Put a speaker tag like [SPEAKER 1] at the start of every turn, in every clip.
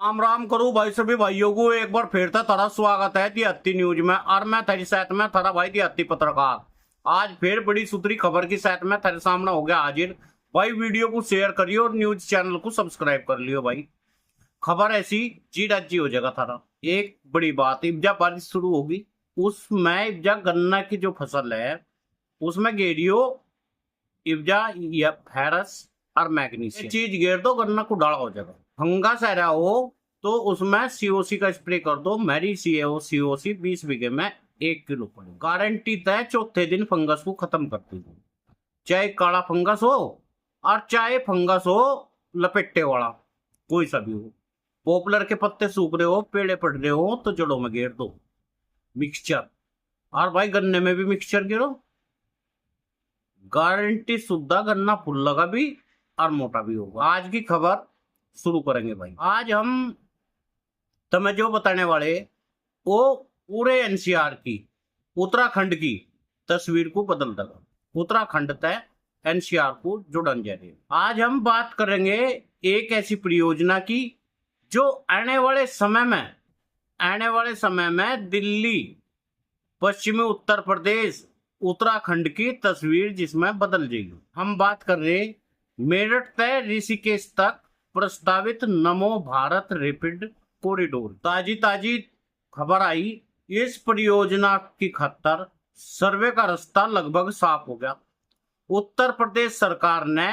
[SPEAKER 1] राम राम करूं भाई सभी भाइयों को एक बार फिर था तारा स्वागत है देहाती न्यूज में। और मैं तेरी साथ में थारा भाई देहाती पत्रकार आज फिर बड़ी सुथरी खबर की साथ में तेरे सामने हो गया हाजिर। भाई वीडियो को शेयर करियो और न्यूज चैनल को सब्सक्राइब कर लियो। भाई खबर ऐसी चीडाची हो जाएगा थारा। एक बड़ी बात, इब्जा बारिश शुरू होगी उसमें इब्जा गन्ना की जो फसल है उसमें गेरियो इब्जा या फेरस और मैग्नीशियम चीज गेर दो, गन्ना को डाला हो जाएगा। फंगस आ रहा हो तो उसमें सीओसी का स्प्रे कर दो। मेरी सीओसी 20 बीघे में 1 किलो पड़े, गारंटी तय चौथे दिन फंगस को खत्म कर दी। चाहे काला फंगस हो और चाहे फंगस हो लपेटे वाला, कोई सा भी हो। पॉपुलर के पत्ते सूख रहे हो, पेड़े पड़ रहे हो तो जड़ों में घेर दो मिक्सचर। और भाई गन्ने में भी मिक्सचर गिरो, गारंटी शुद्धा गन्ना फुल लगा भी और मोटा भी होगा। आज की खबर शुरू करेंगे भाई। आज हम तुम्हें जो बताने वाले वो पूरे एनसीआर की, उत्तराखंड की तस्वीर को बदल देगा। उत्तराखंड तय एनसीआर को जुड़न जा रही है। आज हम बात करेंगे एक ऐसी परियोजना की जो आने वाले समय में दिल्ली, पश्चिमी उत्तर प्रदेश, उत्तराखंड की तस्वीर जिसमें बदल जाएगी। हम बात कर रहे मेरठ तय ऋषिकेश तक प्रस्तावित नमो भारत रैपिड कॉरिडोर। ताजी खबर आई, इस परियोजना की खातर सर्वे का रास्ता लगभग साफ हो गया। उत्तर प्रदेश सरकार ने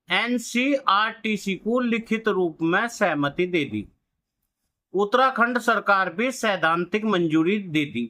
[SPEAKER 1] एनसीआरटीसी को लिखित रूप में सहमति दे दी। उत्तराखंड सरकार भी सैद्धांतिक मंजूरी दे दी।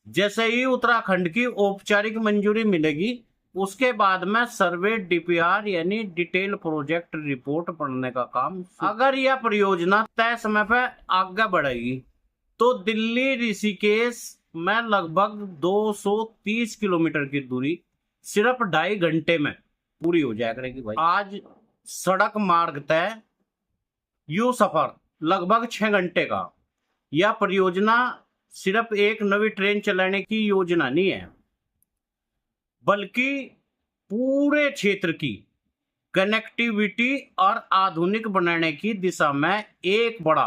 [SPEAKER 1] जैसे ही उत्तराखंड की औपचारिक मंजूरी मिलेगी उसके बाद में सर्वे डीपीआर यानी डिटेल प्रोजेक्ट रिपोर्ट पढ़ने का काम। अगर यह परियोजना तय समय पर आगे बढ़ेगी तो दिल्ली ऋषिकेश में लगभग 230 किलोमीटर की दूरी सिर्फ 2.5 घंटे में पूरी हो जाया करेगी भाई। आज सड़क मार्ग तय यू सफर लगभग 6 घंटे का। यह परियोजना सिर्फ एक नई ट्रेन चलाने की योजना नहीं है, बल्कि पूरे क्षेत्र की कनेक्टिविटी और आधुनिक बनाने की दिशा में एक बड़ा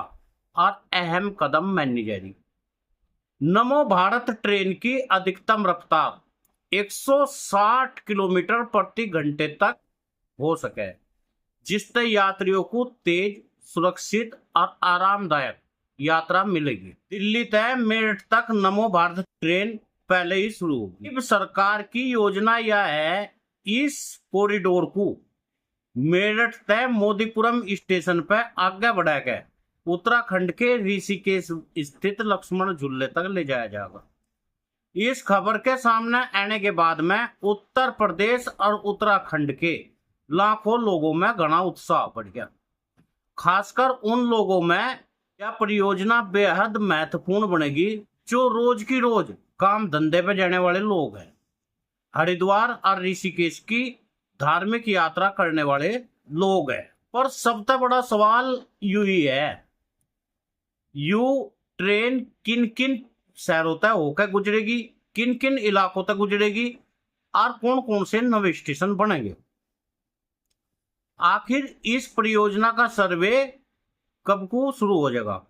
[SPEAKER 1] और अहम कदम मानी जा रही। नमो भारत ट्रेन की अधिकतम रफ्तार 160 किलोमीटर प्रति घंटे तक हो सके, जिससे यात्रियों को तेज, सुरक्षित और आरामदायक यात्रा मिलेगी। दिल्ली तय मेरठ तक नमो भारत ट्रेन पहले ही शुरू होगी। अब सरकार की योजना यह है इस कॉरिडोर को मेरठ तय मोदीपुरम स्टेशन पर आगे बढ़ाकर उत्तराखंड के ऋषिकेश स्थित लक्ष्मण झूले तक ले जाया जाएगा। इस खबर के सामने आने के बाद में उत्तर प्रदेश और उत्तराखंड के लाखों लोगों में घना उत्साह बढ़ गया। खासकर उन लोगों में यह परियोजना बेहद महत्वपूर्ण बनेगी जो रोज की रोज काम धंधे पे जाने वाले लोग हैं, हरिद्वार और ऋषिकेश की धार्मिक यात्रा करने वाले लोग हैं। पर सबसे बड़ा सवाल यू ही है, यू ट्रेन किन किन शहरों तक होकर गुजरेगी, किन किन इलाकों तक गुजरेगी और कौन कौन से नए स्टेशन बनेंगे। आखिर इस परियोजना का सर्वे कब को शुरू हो जाएगा,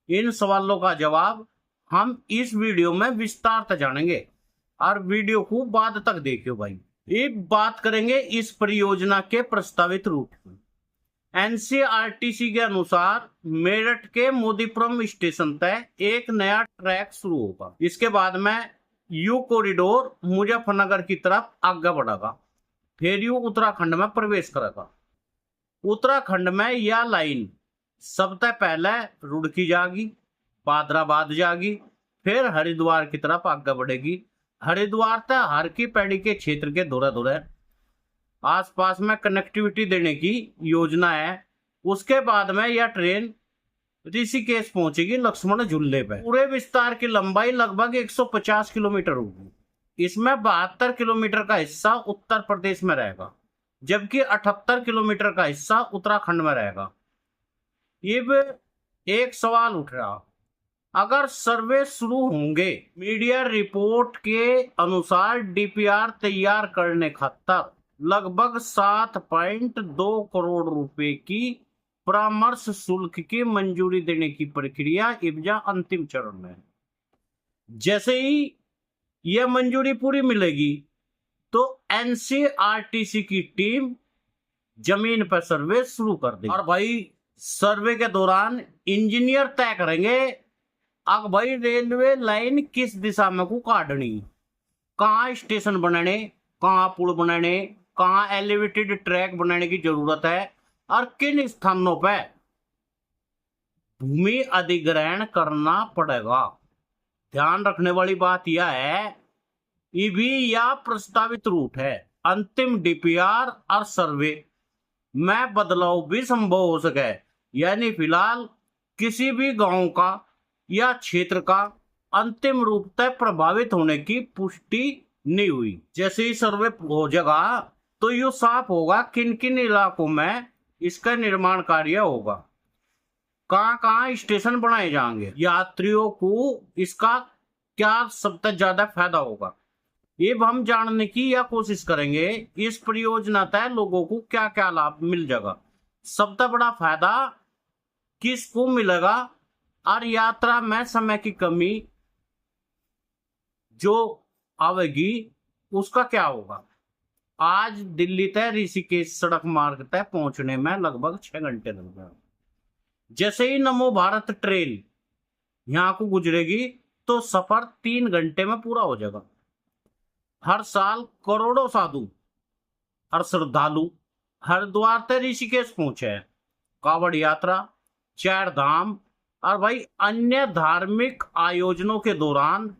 [SPEAKER 1] इन सवालों का जवाब हम इस वीडियो में विस्तार से जानेंगे। और वीडियो को बाद तक देखियो भाई। एक बात करेंगे इस परियोजना के प्रस्तावित रूट की। एनसीआरटीसी के अनुसार मेरठ के मोदीपुरम स्टेशन तक एक नया ट्रैक शुरू होगा। इसके बाद में यू कॉरिडोर मुजफ्फरनगर की तरफ आगे बढ़ेगा, फिर यू उत्तराखंड में प्रवेश करेगा। उत्तराखंड में यह लाइन सबसे पहले रुड़की जाएगी, बादराबाद जाएगी, फिर हरिद्वार की तरफ आगे बढ़ेगी। हरिद्वार तक हर की पैड़ी के क्षेत्र के दूर आसपास में कनेक्टिविटी देने की योजना है। उसके बाद में यह ट्रेन ऋषिकेश पहुंचेगी लक्ष्मण झूले पे। पूरे विस्तार की लंबाई लगभग 150 किलोमीटर होगी। इसमें 72 किलोमीटर का हिस्सा उत्तर प्रदेश में रहेगा, जबकि 78 किलोमीटर का हिस्सा उत्तराखंड में रहेगा। ये एक सवाल उठ रहा, अगर सर्वे शुरू होंगे, मीडिया रिपोर्ट के अनुसार डीपीआर तैयार करने खातर लगभग 7.2 करोड़ रुपए की परामर्श शुल्क की मंजूरी देने की प्रक्रिया इब्जा अंतिम चरण में है। जैसे ही यह मंजूरी पूरी मिलेगी तो एनसीआरटीसी की टीम जमीन पर सर्वे शुरू कर देगी। और भाई सर्वे के दौरान इंजीनियर तय करेंगे अब भाई रेलवे लाइन किस दिशा में को काटनी, कहाँ स्टेशन बनाने, कहाँ पुल बनाने, कहाँ एलिवेटेड ट्रैक बनाने की जरूरत है और किन स्थानों पर भूमि अधिग्रहण करना पड़ेगा। ध्यान रखने वाली बात यह है ईबी या प्रस्तावित रूट है, अंतिम डीपीआर और सर्वे में बदलाव भी संभव हो सके, यानी फिलहाल किसी भी गांव का या क्षेत्र का अंतिम रूप से प्रभावित होने की पुष्टि नहीं हुई। जैसे ही सर्वे हो जाएगा तो यू साफ होगा किन किन इलाकों में इसका निर्माण कार्य होगा, कहाँ कहाँ स्टेशन बनाए जाएंगे, यात्रियों को इसका क्या सबसे ज्यादा फायदा होगा, ये हम जानने की या कोशिश करेंगे। इस परियोजना तय लोगों को क्या क्या लाभ मिल जाएगा, सबसे बड़ा फायदा किसको मिलेगा और यात्रा में समय की कमी जो आवेगी उसका क्या होगा। आज दिल्ली तय ऋषिकेश सड़क मार्ग तक पहुंचने में लगभग 6 घंटे लग गए। जैसे ही नमो भारत ट्रेन यहां को गुजरेगी तो सफर 3 घंटे में पूरा हो जाएगा। हर साल करोड़ों साधु और श्रद्धालु हरिद्वार से ऋषिकेश पहुंचे हैं। कावड़ यात्रा, 4 धाम और भाई अन्य धार्मिक आयोजनों के दौरान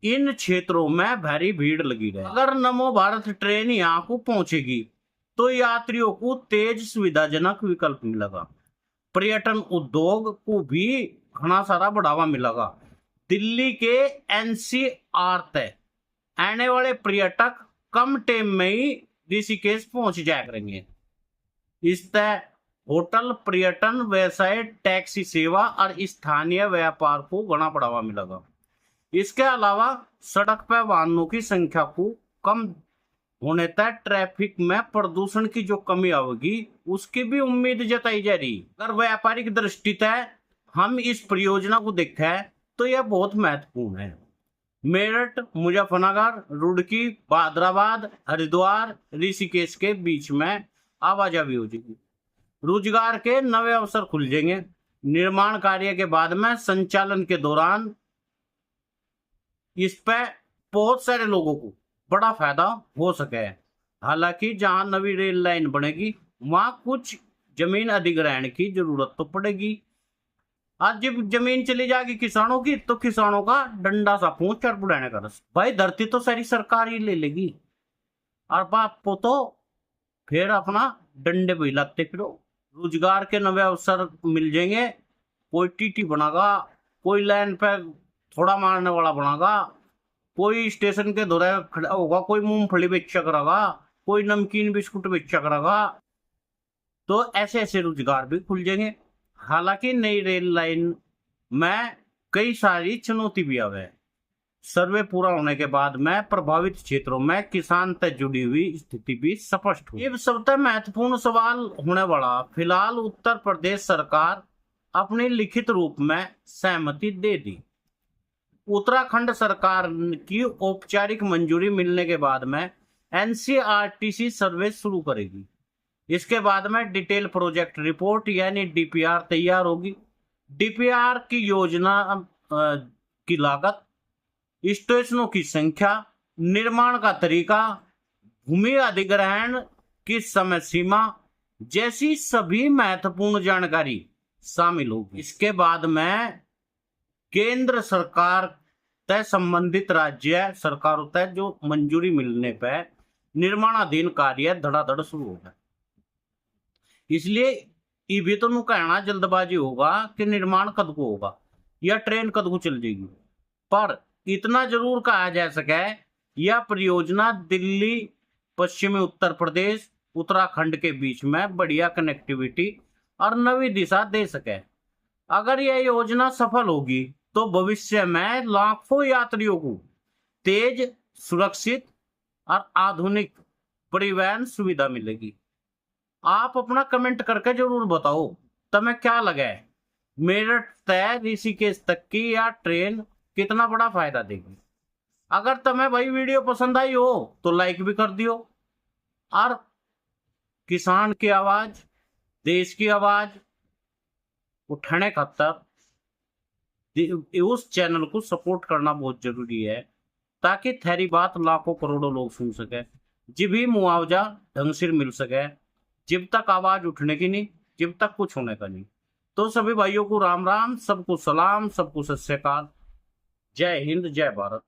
[SPEAKER 1] इन क्षेत्रों में भारी भीड़ लगी रहे। अगर नमो भारत ट्रेन यहाँ को पहुंचेगी तो यात्रियों को तेज सुविधाजनक विकल्प मिलेगा, पर्यटन उद्योग को भी घना सारा बढ़ावा मिलेगा। दिल्ली के एनसीआर तक आने वाले पर्यटक कम टाइम में ही ऋषिकेश पहुंच जाया करेंगे। इस तरह होटल, पर्यटन व्यवसाय, टैक्सी सेवा और स्थानीय व्यापार को घना बढ़ावा मिलेगा। इसके अलावा सड़क पर वाहनों की संख्या को कम होने तक ट्रैफिक में प्रदूषण की जो कमी आएगी उसकी भी उम्मीद जताई जा रही। अगर व्यापारिक दृष्टि से हम इस परियोजना को देखें तो यह बहुत महत्वपूर्ण है। मेरठ, मुजफ्फरनगर, रुड़की, भादराबाद, हरिद्वार, ऋषिकेश के बीच में आवाजाही हो जाएगी, रोजगार के नए अवसर खुल जाएंगे। निर्माण कार्य के बाद में संचालन के दौरान इस पे बहुत सारे लोगों को बड़ा फायदा हो सके। हालांकि जहां नवी रेल लाइन बनेगी वहां कुछ जमीन अधिग्रहण की जरूरत तो पड़ेगी। आज जब जमीन चली जाएगी किसानों की तो किसानों का डंडा सा पूंछ चढ़ बुढ़ाने का रस। भाई धरती तो सारी सरकार ही ले लेगी और बाप को तो फिर अपना डंडे भी लाते फिरो। रोजगार के नए अवसर मिल जाएंगे, कोई टीटी बनागा, कोई लाइन पे थोड़ा मारने वाला बनागा, कोई स्टेशन के दौरे खड़ा होगा, कोई मूंगफली बेचा करेगा, कोई नमकीन बिस्कुट बेचा करेगा। तो ऐसे ऐसे रोजगार भी खुल जाएंगे। हालांकि नई रेल लाइन में कई सारी चुनौती भी आवे। सर्वे पूरा होने के बाद में प्रभावित क्षेत्रों में किसान से जुड़ी हुई स्थिति भी स्पष्ट हुई। अब सबसे महत्वपूर्ण सवाल होने वाला, फिलहाल उत्तर प्रदेश सरकार अपनी लिखित रूप में सहमति दे दी। उत्तराखंड सरकार की औपचारिक मंजूरी मिलने के बाद में एनसीआरटीसी सर्वे शुरू करेगी। इसके बाद में डिटेल प्रोजेक्ट रिपोर्ट यानी डीपीआर तैयार होगी। डीपीआर की योजना की लागत, स्टेशनों की संख्या, निर्माण का तरीका, भूमि अधिग्रहण की समय सीमा जैसी सभी महत्वपूर्ण जानकारी शामिल होगी। इसके बाद में केंद्र सरकार तय संबंधित राज्य सरकारों तय जो मंजूरी मिलने पर निर्माणाधीन कार्य धड़ाधड़ शुरू होगा। इसलिए ये भी तो कहना जल्दबाजी होगा कि निर्माण कद को होगा या ट्रेन कद को चल जाएगी, पर इतना जरूर कहा जा सके यह परियोजना दिल्ली, पश्चिमी उत्तर प्रदेश, उत्तराखंड के बीच में बढ़िया कनेक्टिविटी और नई दिशा दे सके। अगर यह योजना सफल होगी तो भविष्य में लाखों यात्रियों को तेज, सुरक्षित और आधुनिक परिवहन सुविधा मिलेगी। आप अपना कमेंट करके जरूर बताओ तुम्हें क्या लगा है, मेरठ तय ऋषिकेश तक की या ट्रेन कितना बड़ा फायदा देगी। अगर तुम्हें भाई वीडियो पसंद आई हो तो लाइक भी कर दियो, और किसान की आवाज, देश की आवाज उठाने खातर उस चैनल को सपोर्ट करना बहुत जरूरी है, ताकि थारी बात लाखों करोड़ों लोग सुन सके, जब भी मुआवजा ढंग से मिल सके। जब तक आवाज उठने की नहीं, जब तक कुछ होने का नहीं। तो सभी भाइयों को राम राम, सबको सलाम, सबको सत श्री अकाल। जय हिंद, जय भारत।